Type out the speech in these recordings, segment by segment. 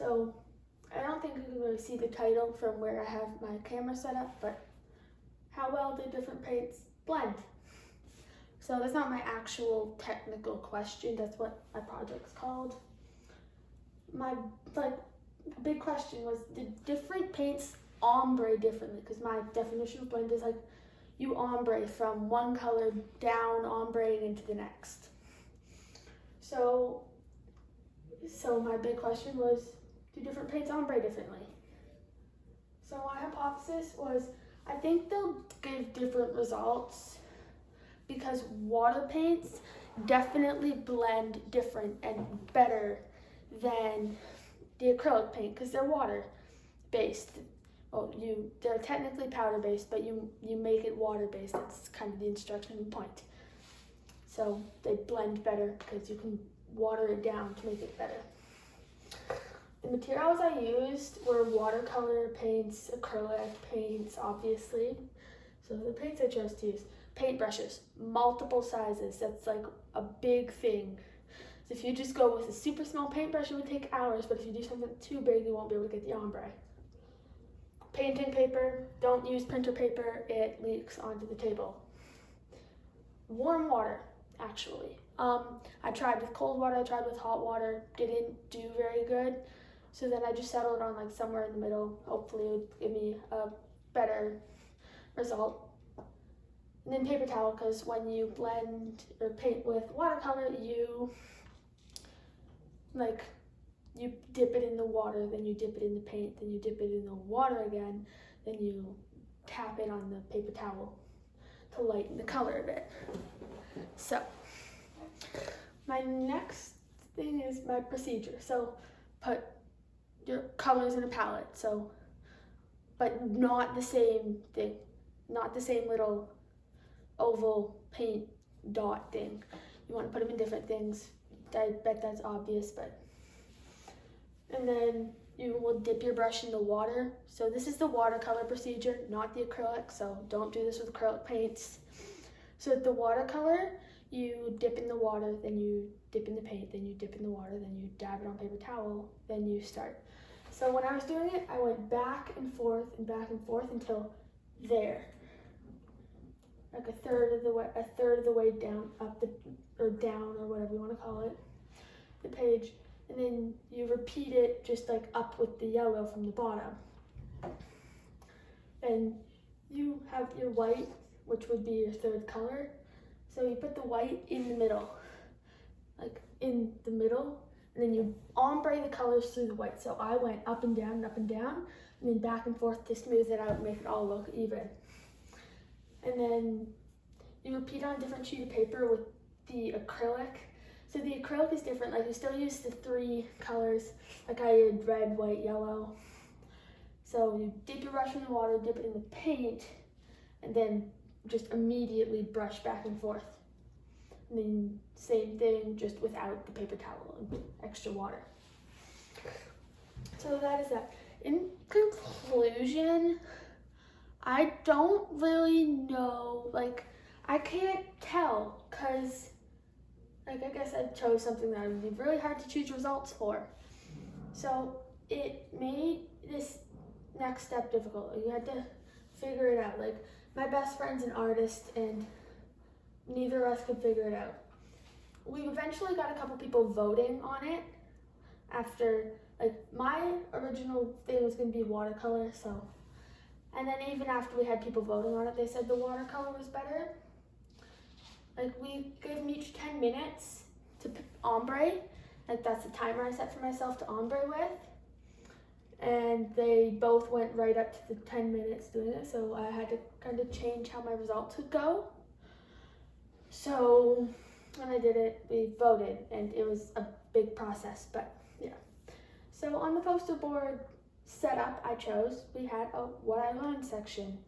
So I don't think you can really see the title from where I have my camera set up, but how well do different paints blend? So that's not my actual technical question, that's what my project's called. My big question was, did different paints ombre differently? Because my definition of blend is like you ombre from one color down, ombreing into the next. So my big question was, do different paints ombre differently? So my hypothesis was, I think they'll give different results because water paints definitely blend different and better than the acrylic paint because they're water based. Well, they're technically powder based, but you make it water based. That's kind of the instruction point. So they blend better because you can water it down to make it better. The materials I used were watercolor paints, acrylic paints, obviously. So the paints I chose to use, paintbrushes, multiple sizes. That's like a big thing. So if you just go with a super small paintbrush, it would take hours, but if you do something too big, you won't be able to get the ombre. Painting paper, don't use printer paper, it leaks onto the table. Warm water, actually. I tried with cold water, I tried with hot water, didn't do very good. So then I just settled on like somewhere in the middle. Hopefully it would give me a better result. And then paper towel, because when you blend or paint with watercolor, you dip it in the water, then you dip it in the paint, then you dip it in the water again, then you tap it on the paper towel to lighten the color a bit. So my next thing is my procedure. So put your colors in a palette, but not the same thing, not the same little oval paint dot thing. You want to put them in different things. I bet that's obvious, and then you will dip your brush in the water. So this is the watercolor procedure, not the acrylic, so don't do this with acrylic paints. So with the watercolor, you dip in the water, then you dip in the paint, then you dip in the water, then you dab it on paper towel, then you start. So when I was doing it, I went back and forth until there. Like a third of the way down, down, or whatever you want to call it, the page. And then you repeat it just like up with the yellow from the bottom. And you have your white, which would be your third color. So you put the white in the middle, and then you ombre the colors through the white. So I went up and down, and then back and forth to smooth it out and make it all look even. And then you repeat on a different sheet of paper with the acrylic. So the acrylic is different, like you still use the 3 colors, like I did red, white, yellow. So you dip your brush in the water, dip it in the paint, and then just immediately brush back and forth. And then same thing, just without the paper towel and extra water. So that is that. In conclusion, I don't really know, I can't tell, because I guess I chose something that would be really hard to choose results for. So it made this next step difficult. You had to figure it out. My best friend's an artist and neither of us could figure it out. We eventually got a couple people voting on it after, my original thing was going to be watercolor, and then even after we had people voting on it, they said the watercolor was better. We gave them each 10 minutes to ombre. That's the timer I set for myself to ombre with. And they both went right up to the 10 minutes doing it, so I had to kind of change how my results would go. So when I did it, we voted, and it was a big process, but yeah. So on the poster board setup I chose, we had a what I learned section.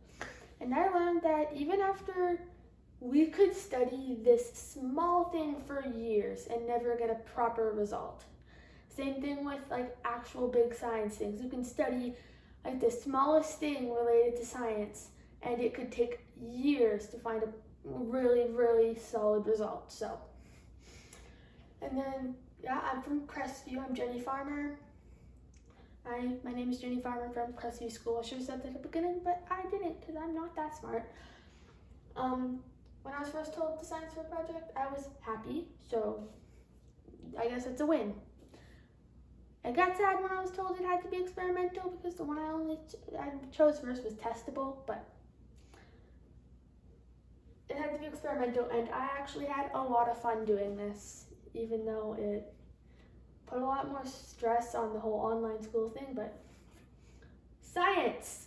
And I learned that even after we could study this small thing for years and never get a proper result. Same thing with actual big science things. You can study the smallest thing related to science and it could take years to find a really, really solid result. So, and then, yeah, I'm from Crestview, I'm Jennie Farmer. My name is Jennie Farmer from Crestview School. I should have said that at the beginning, but I didn't because I'm not that smart. When I was first told the science fair project, I was happy, so I guess it's a win. I got sad when I was told it had to be experimental because the one I chose first was testable, but it had to be experimental, and I actually had a lot of fun doing this, even though it put a lot more stress on the whole online school thing, but science!